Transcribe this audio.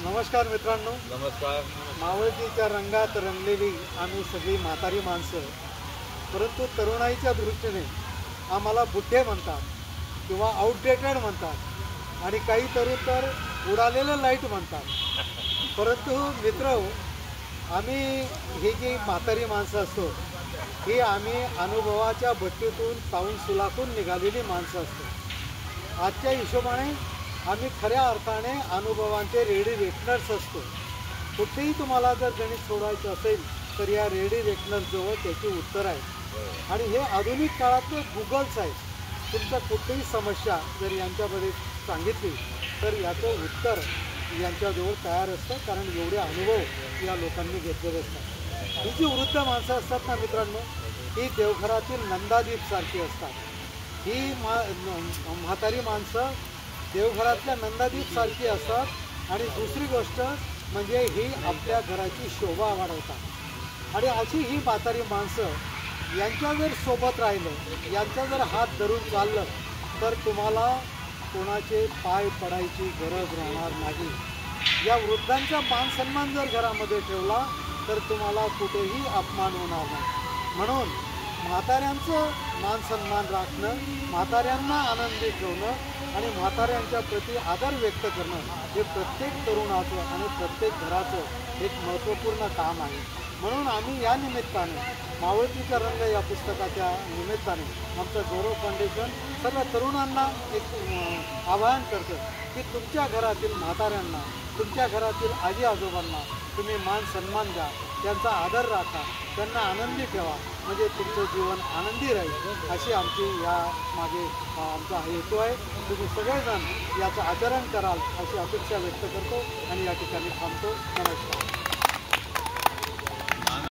नमस्कार मित्रांनो. नमस्कार. मावळतीच्या रंगात रंगलेली आम्ही सगळी म्हातारी माणसं, परंतु तरुणाईच्या दृष्टीने आम्हाला बुड्ढे म्हणतात किंवा आउटडेटेड म्हणतात आणि काही तरुण तर उडालेलं लाईट म्हणतात. परंतु मित्र, आम्ही ही जी म्हातारी माणसं असतो ही आम्ही अनुभवाच्या भट्टीतून ताऊन सुलाखून निघालेली माणसं असतो. आजच्या हिशोबाने आम्ही खऱ्या अर्थाने अनुभवांचे रेडी रेकनर्स असतो. कुठेही तुम्हाला जर गणित सोडवायचं असेल तर या रेडी रेकनर्सजवळ त्याची उत्तर आहे आणि हे आधुनिक काळातले गुगल्स आहे. तुमचं कुठलीही समस्या जर यांच्यामध्ये सांगितली तर याचं उत्तर यांच्याजवळ तयार असतं, कारण एवढे अनुभव या लोकांनी घेतलेले असतात. ही जी वृद्ध माणसं असतात ना मित्रांनो, ही देवघरातील नंदादीपसारखी असतात. ही म्हातारी माणसं देवघरातल्या नंदादीपसारखी असतात आणि दुसरी गोष्ट म्हणजे ही आपल्या घराची शोभा वाढवतात. आणि अशी ही म्हातारी माणसं यांच्या जर सोबत राहिलं, यांचा जर हात धरून चाललं तर तुम्हाला कोणाचे पाय पडायची गरज राहणार नाही. या वृद्धांचा मान सन्मान जर घरामध्ये ठेवला तर तुम्हाला कुठेही अपमान होणार नाही. म्हणून म्हाताऱ्यांचं मान सन्मान राखणं, म्हाताऱ्यांना आनंदी ठेवणं आणि म्हाताऱ्यांच्या प्रति आदर व्यक्त करणं हे प्रत्येक तरुणाचं आणि प्रत्येक घराचं एक महत्त्वपूर्ण काम आहे. म्हणून आम्ही या निमित्ताने मावळतीचा रंग या पुस्तकाच्या निमित्ताने आमचं गौरव फाउंडेशन सर्व तरुणांना एक आवाहन करतं की तुमच्या घरातील म्हाताऱ्यांना, तुमच्या घरातील आजी आजोबांना तुम्ही मान सन्मान द्या, त्यांचा आदर राखा, त्यांना आनंदी ठेवा, म्हणजे तुमचं जीवन आनंदी राहील. अशी आमची या मागे आमचा हेतू आहे. तुम्ही सगळेजण याचं आचरण कराल अशी अपेक्षा व्यक्त करतो आणि या ठिकाणी थांबतो. नमस्कार.